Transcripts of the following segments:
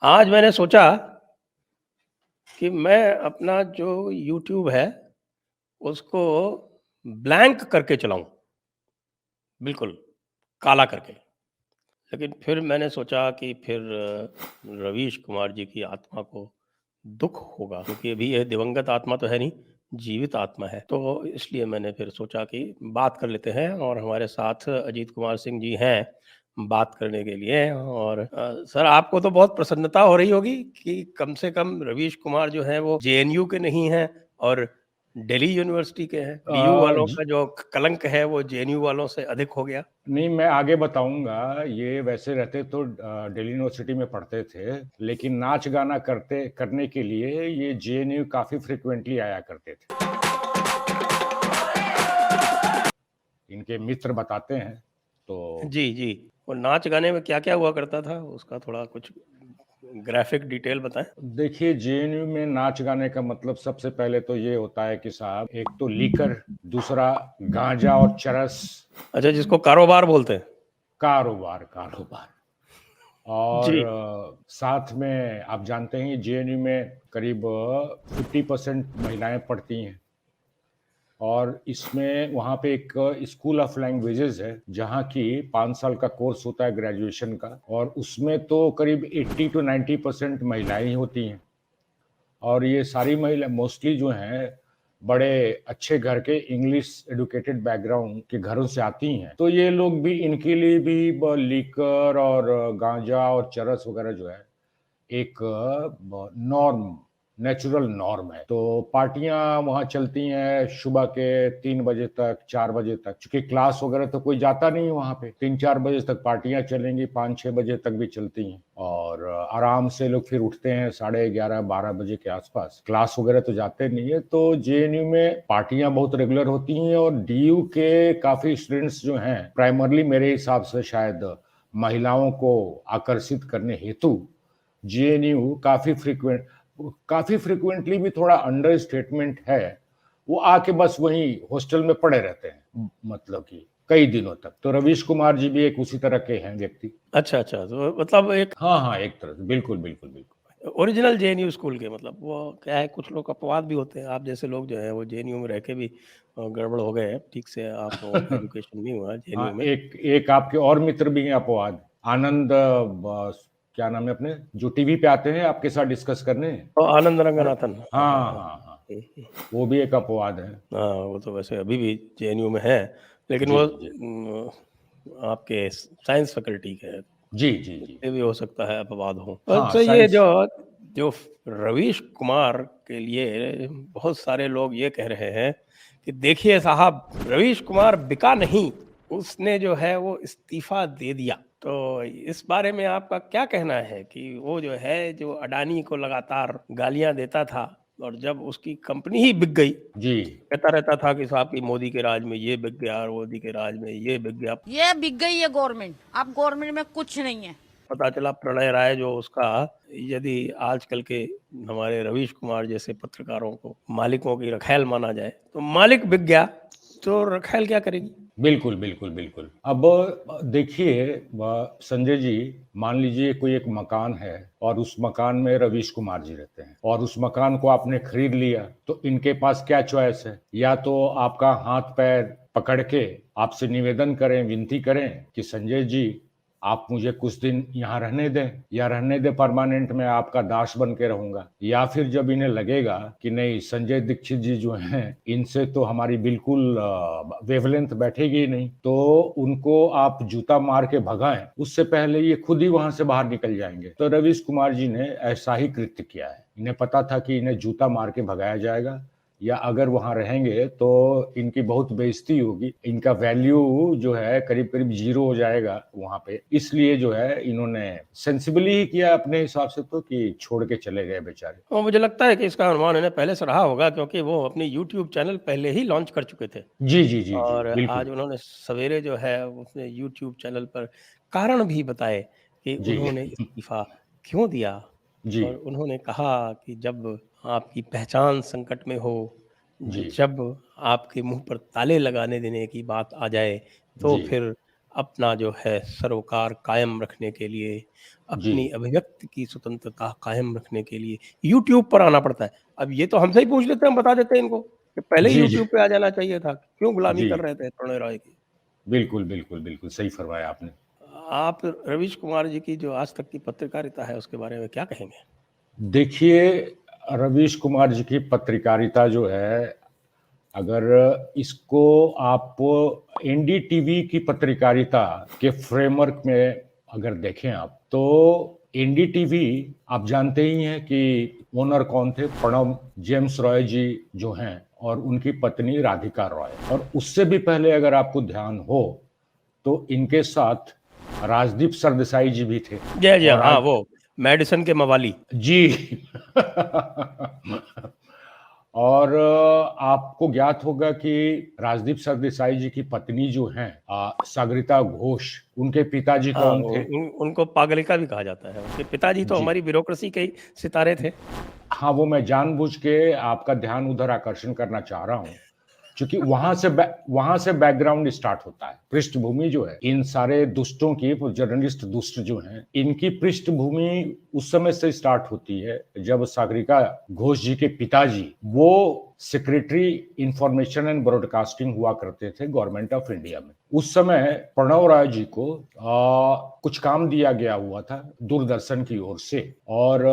आज मैंने सोचा कि मैं अपना जो यूट्यूब है, उसको ब्लैंक करके चलाऊँ, बिल्कुल, काला करके। लेकिन फिर मैंने सोचा कि फिर रवीश कुमार जी की आत्मा को दुःख होगा क्योंकि अभी ये दिवंगत आत्मा तो है नहीं, जीवित आत्मा है। तो इसलिए मैंने फिर सोचा कि बात कर लेते हैं और हमारे साथ अजीत कुमार सिंह जी हैं, बात करने के लिए और सर आपको तो बहुत प्रसन्नता हो रही होगी कि कम से कम रवीश कुमार जो हैं वो जेएनयू के नहीं हैं और दिल्ली यूनिवर्सिटी के हैं। डीयू वालों जी का जो कलंक है वो जेएनयू वालों से अधिक हो गया। नहीं, मैं आगे बताऊंगा। ये वैसे रहते तो दिल्ली यूनिवर्सिटी में पढ़ते थे, लेकिन नाच गाना करने के लिए ये जेएनयू काफी फ्रिक्वेंटली आया करते थे। इनके मित्र बताते हैं। तो जी, जी। और नाच गाने में क्या-क्या हुआ करता था? उसका थोड़ा कुछ ग्राफ़िक डिटेल बताएँ? देखिए, जेएनयू में नाच गाने का मतलब सबसे पहले तो ये होता है कि साहब, एक तो लीकर, दूसरा गांजा और चरस। अच्छा जिसको कारोबार बोलते हैं। कारोबार कारोबार और जी। साथ में आप जानते हैं जेएनयू में करीब 50% महिलाएं पढ़ती हैं। और इसमें वहाँ पे एक स्कूल ऑफ लैंग्वेजेस है, जहाँ की 5 साल का कोर्स होता है ग्रेजुएशन का, और उसमें तो करीब 80 to 90% महिलाएं ही होती हैं। और ये सारी महिला मोस्टली जो हैं बड़े अच्छे घर के इंग्लिश एडुकेटेड बैकग्राउंड के घरों से आती हैं। तो ये लोग भी, इनके लिए भी लीकर और गांजा और चरस वगैरह जो है एक नॉर्म, नेचुरल नॉर्म है। तो पार्टियां वहाँ चलती हैं सुबह के 3 बजे तक, 4 बजे तक। चूंकि क्लास वगैरह तो कोई जाता नहीं है वहाँ पे, 3-4 बजे तक पार्टियां चलेंगी, 5-6 बजे तक भी चलती हैं। और आराम से लोग फिर उठते हैं 11:30-12 बजे के आसपास। क्लास वगैरह तो जाते नहीं है। तो जेएनयू में पार्टियां बहुत रेगुलर होती हैं। और डीयू के काफी स्टूडेंट्स जो हैं, प्राइमरली मेरे हिसाब से शायद महिलाओं को आकर्षित करने हेतु जेएनयू काफी फ्रिक्वेंटली भी थोड़ा अंडर स्टेटमेंट है, वो आके बस वहीं हॉस्टल में पड़े रहते हैं, मतलब कि कई दिनों तक। तो रवीश कुमार जी भी एक उसी तरह के हैं व्यक्ति। अच्छा, अच्छा। तो मतलब एक हाँ हाँ, एक तरह से बिल्कुल बिल्कुल बिल्कुल। ओरिजिनल जेएनयू स्कूल के मतलब वो क्या है कुछ लोग अपवाद भी होते हैं। आप जैसे लोग जो हैं वो जेएनयू में रह के भी गड़बड़ हो गए हैं। ठीक से आप लोगों का एजुकेशन नहीं हुआ है जेएनयू हाँ, में। एक एक आपके और मित्र भी हैं अपवाद, आनंद, क्या नाम है अपने, जो टीवी पे आते हैं आपके साथ डिस्कस करने। तो आनंद और रंगनाथन। हाँ, हाँ, हाँ हाँ। हाँ हाँ, हुँ, हुँ। वो भी एक अपवाद है। हाँ, वो तो वैसे अभी भी जेएनयू में हैं, लेकिन जी वो जी आपके साइंस फैकल्टी के हैं। जी जी जी। इसलिए भी हो सकता है अपवाद हो। हाँ, अच्छा ये साइंस। जो जो रवीश कुमार के लिए बहुत सारे लोग ये कह रहे हैं कि देखिए साहब रवीश कुमार बिका नहीं, उसने जो है वो इस्तीफ़ा दे दिया। तो इस बारे में आपका क्या कहना है कि वो जो है जो अडानी को लगातार गालियाँ देता था और जब उसकी कंपनी ही बिक गई, जी कहता रहता था कि साहब कि मोदी के राज में ये बिक गया और मोदी के राज में ये बिक गया। ये बिक गई है गवर्नमेंट। अब गवर्नमेंट में कुछ नहीं है। पता चला प्रणय राय जो उसका यदि आजकल के हमारे रवीश कुमार जैसे पत्रकारों को मालिकों की रखैल माना जाए, तो मालिक बिक गया, तो रखैल क्या करेगी? बिल्कुल बिल्कुल बिल्कुल। अब देखिए, संजय जी, मान लीजिए कोई एक मकान है और उस मकान में रवीश कुमार जी रहते हैं और उस मकान को आपने खरीद लिया। तो इनके पास क्या चॉइस है? या तो आपका हाथ पैर पकड़ के आपसे निवेदन करें, विनती करें कि संजय जी आप मुझे कुछ दिन यहाँ रहने दें, या रहने दें परमानेंट, मैं आपका दास बन के रहूंगा। या फिर जब इन्हें लगेगा कि नहीं, संजय दीक्षित जी जो हैं इनसे तो हमारी बिल्कुल वेवलेंथ बैठेगी ही नहीं, तो उनको आप जूता मार के भगाएं, उससे पहले ये खुद ही वहां से बाहर निकल जाएंगे। तो रवीश कुमार जी ने ऐसा ही कृत्य किया है। इन्हें पता था कि इन्हें जूता मार के भगाया जाएगा, या अगर वहां रहेंगे तो इनकी बहुत बेइज्जती होगी, इनका वैल्यू जो है करीब करीब जीरो हो जाएगा वहां पे। इसलिए जो है इन्होंने सेंसिबली ही किया अपने हिसाब से, तो कि छोड़ के चले गए बेचारे। और मुझे लगता है कि इसका अनुमान इन्हें पहले से रहा होगा क्योंकि वो अपनी यूट्यूब चैनल पहले ही लॉन्च कर चुके थे जी जी जी जी, और आज बिल्कुल। उन्होंने सवेरे जो है उसने यूट्यूब चैनल पर कारण भी बताए कि जी उन्होंने इस्तीफ़ा क्यों दिया जी और उन्होंने कहा कि जब आपकी पहचान संकट में हो, जी जब आपके मुँह पर ताले लगाने देने की बात आ जाए, तो जी फिर अपना जो है सरोकार कायम रखने के लिए, जी अपनी अभिव्यक्ति की स्वतंत्रता कायम रखने के लिए यूट्यूब पर आना पड़ता है। अब ये तो हमसे ही पूछ लेते हैं, हम बता देते हैं इनको कि पहले ही जी जी यूट्यूब पे आ जाना चाहिए था, क्यों गुलामी जी कर रहे थे प्रणय रॉय की। बिल्कुल बिल्कुल बिल्कुल सही फरमाया आपने। आप रवीश कुमार जी की जो आज तक की पत्रकारिता है उसके बारे में क्या कहेंगे? देखिए, रवीश कुमार जी की पत्रकारिता जो है, अगर इसको आप एनडीटीवी की पत्रकारिता के फ्रेमवर्क में अगर देखें आप, तो एनडीटीवी आप जानते ही हैं कि ओनर कौन थे, प्रणब जेम्स रॉय जी जो हैं, और उनकी पत्नी राधिका रॉय। और उससे भी पहले अगर आपको ध्यान हो तो इनके साथ राजदीप सरदेसाई जी भी थे। जय जय, और हाँ, आज वो मेडिसन के मवाली। जी और आपको ज्ञात होगा कि राजदीप सरदेसाई जी की पत्नी जो हैं सागरिता घोष, उनके पिताजी हाँ, कौन थे? उनको पागलिका भी कहा जाता है। उनके पिताजी तो जी हमारी ब्यूरोक्रेसी के ही सितारे थे। हाँ, वो मैं जानबूझ के आपका ध्यान उधर आकर्षण करना चाह रहा हूँ, क्योंकि वहां से बैकग्राउंड स्टार्ट होता है। पृष्ठभूमि जो है इन सारे दुष्टों की, जर्नलिस्ट दुष्ट जो हैं, इनकी पृष्ठभूमि उस समय से स्टार्ट होती है जब सागरिका घोष जी के पिताजी वो सेक्रेटरी इंफॉर्मेशन एंड ब्रॉडकास्टिंग हुआ करते थे गवर्नमेंट ऑफ इंडिया में। उस समय प्रणव राय जी को कुछ काम दिया गया हुआ था दूरदर्शन की ओर से, और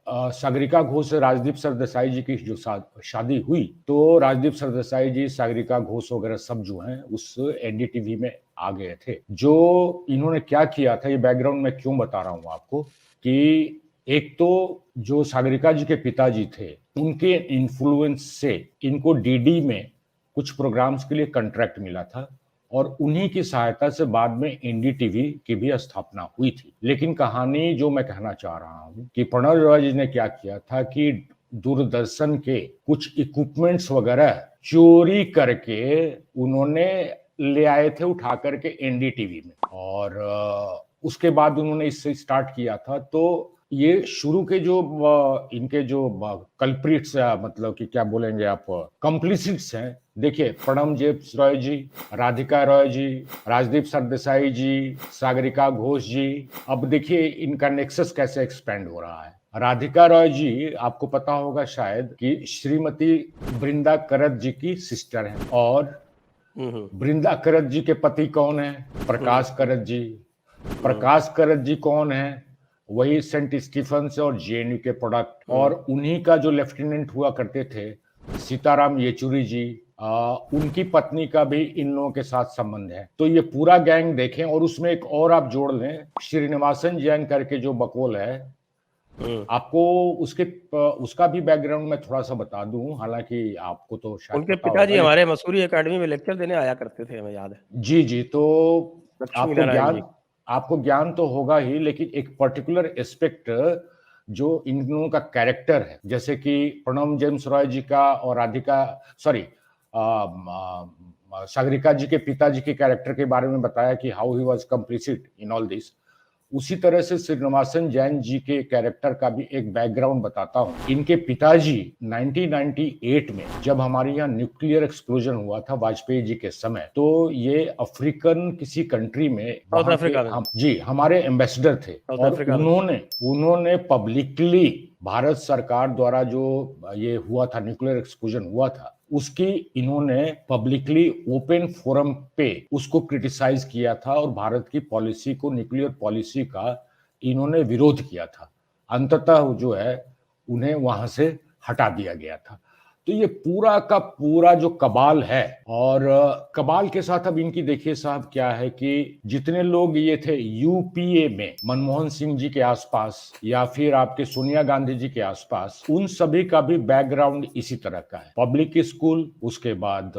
सागरिका घोष से राजदीप सरदेसाई जी की जो शादी हुई, तो राजदीप सरदेसाई जी, सागरिका घोष वगैरह सब जो हैं उस एनडीटीवी में आ गए थे। जो इन्होंने क्या किया था, ये बैकग्राउंड मैं क्यों बता रहा हूं आपको, कि एक तो जो सागरिका जी के पिताजी थे, उनके इन्फ्लुएंस से इनको डीडी में कुछ प्रोग्राम्स के लिए कॉन्ट्रैक्ट मिला था, और उन्हीं की सहायता से बाद में एनडीटीवी की भी स्थापना हुई थी। लेकिन कहानी जो मैं कहना चाह रहा हूं कि प्रणव रॉय जी ने क्या किया था कि दूरदर्शन के कुछ इक्विपमेंट्स वगैरह चोरी करके उन्होंने ले आए थे उठा करके एनडीटीवी में, और उसके बाद उन्होंने इससे स्टार्ट किया था। तो ये शुरू के जो इनके जो कल्प्रिट्स, मतलब कि क्या बोलेंगे आप, कंप्लिसिट्स हैं। देखिए, प्रणब जेम्स रॉय जी, राधिका रॉय जी, राजदीप सरदेसाई जी, सागरिका घोष जी, अब देखिए इनका नेक्सस कैसे एक्सपेंड हो रहा है। राधिका रॉय जी, आपको पता होगा शायद कि श्रीमती बृंदा करत जी की सिस्टर हैं, और बृंदा करत जी के पति कौन है? प्रकाश करत जी। प्रकाश करत जी कौन है? वही सेंट स्टीफेंस और जेएनयू के प्रोडक्ट, और उन्हीं का जो लेफ्टिनेंट हुआ करते थे सीताराम येचुरी जी, उनकी पत्नी का भी इन लोगों के साथ संबंध है। तो ये पूरा गैंग देखें, और उसमें एक और आप जोड़ लें, श्रीनिवासन जैन करके जो बकौल है, आपको उसका भी बैकग्राउंड मैं थोड़ा सा बता दूं, हालांकि आपको तो शायद उनके पता होगा, पिताजी लेकिन हमारे मसूरी एकेडमी में लेक्चर देने आया करते थे, हमें याद है। जी जी, तो लक्ष्मी आपको नारायण जी। ज्ञान आपको ज्ञान तो होगा ही, लेकिन एक पर्टिकुलर एस्पेक्ट जो इन लोगों का कैरेक्टर है, जैसे कि प्रणब जेम्स रॉय जी का और राधिका, सॉरी, सागरिका जी के पिताजी के कैरेक्टर के बारे में बताया कि how he was complicit in all this, उसी तरह से श्रीनिवासन जैन जी के कैरेक्टर का भी एक बैकग्राउंड बताता हूँ। इनके पिताजी 1998 में जब हमारे यहाँ न्यूक्लियर एक्सप्लोजन हुआ था वाजपेयी जी के समय, तो ये अफ्रीकन किसी कंट्री में, साउथ वहां के अफ्रीका में। जी हमारे एम्बेसडर थे, साउथ और अफ्रीका में। उन्होंने पब्लिकली भारत सरकार द्वारा जो ये हुआ था, न्यूक्लियर एक्सप्लोजन हुआ था, उसकी इन्होंने पब्लिकली ओपन फोरम पे उसको क्रिटिसाइज किया था, और भारत की पॉलिसी को, न्यूक्लियर पॉलिसी का इन्होंने विरोध किया था। अंततः जो है उन्हें वहां से हटा दिया गया था। तो ये पूरा का पूरा जो कबाल है, और कबाल के साथ अब इनकी देखिए साहब क्या है कि जितने लोग ये थे यूपीए में मनमोहन सिंह जी के आसपास या फिर आपके सोनिया गांधी जी के आसपास, उन सभी का भी बैकग्राउंड इसी तरह का है। पब्लिक स्कूल, उसके बाद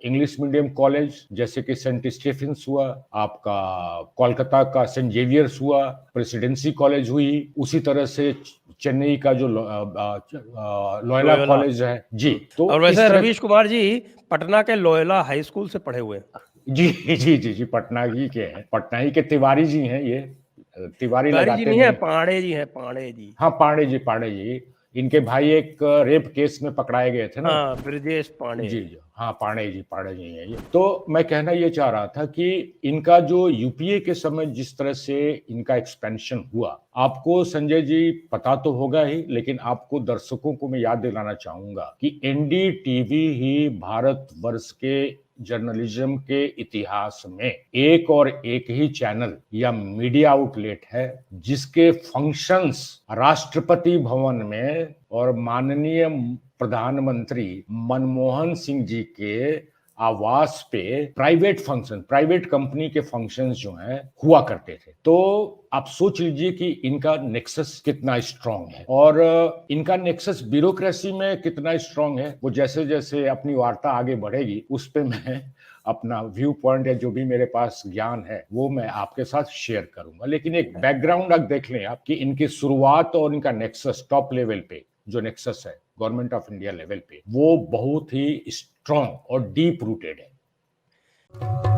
इंग्लिश मीडियम कॉलेज जैसे कि सेंट स्टीफेंस हुआ, आपका कोलकाता का सेंट जेवियर्स हुआ, प्रेसिडेंसी कॉलेज हुई, उसी तरह से चेन्नई का जो लोयला कॉलेज है जी। तो और इस वैसे तरह रवीश कुमार जी पटना के लोयला हाई स्कूल से पढ़े हुए हैं। जी जी जी जी, पटना ही के हैं, पटना ही के तिवारी जी हैं। ये तिवारी तिवारी जी लगाते नहीं है, नहीं, पांडे जी हैं, पांडे जी। हाँ पांडे जी, पांडे जी इनके भाई एक रेप केस में पकड़ाए गए थे ना। हाँ, ब्रजेश पांडे। जी जी, हाँ, पांडे जी हैं ये। तो मैं कहना ये चाह रहा था कि इनका जो यूपीए के समय जिस तरह से इनका एक्सपेंशन हुआ, आपको संजय जी पता तो होगा ही, लेकिन आपको दर्शकों को मैं याद दिलाना चाहूंगा कि एनडीटीवी ही भारतवर्ष के जर्नलिज्म के इतिहास में एक और एक ही चैनल या मीडिया आउटलेट है जिसके फंक्शंस राष्ट्रपति भवन में और माननीय प्रधानमंत्री मनमोहन सिंह जी के आवास पे प्राइवेट कंपनी के फंक्शंस जो हैं हुआ करते थे। तो आप सोच लीजिए कि इनका नेक्सस कितना स्ट्रांग है, और इनका नेक्सस ब्यूरोक्रेसी में कितना स्ट्रांग है, वो जैसे जैसे अपनी वार्ता आगे बढ़ेगी उस पे मैं अपना व्यू पॉइंट या जो भी मेरे पास ज्ञान है वो मैं आपके साथ शेयर करूंगा। लेकिन एक बैकग्राउंड आप देख लें आप कि इनकी शुरुआत और इनका नेक्सस टॉप लेवल पे जो नेक्सस है गवर्नमेंट ऑफ इंडिया लेवल पे, वो बहुत ही स्ट्रांग और डीप रूटेड है।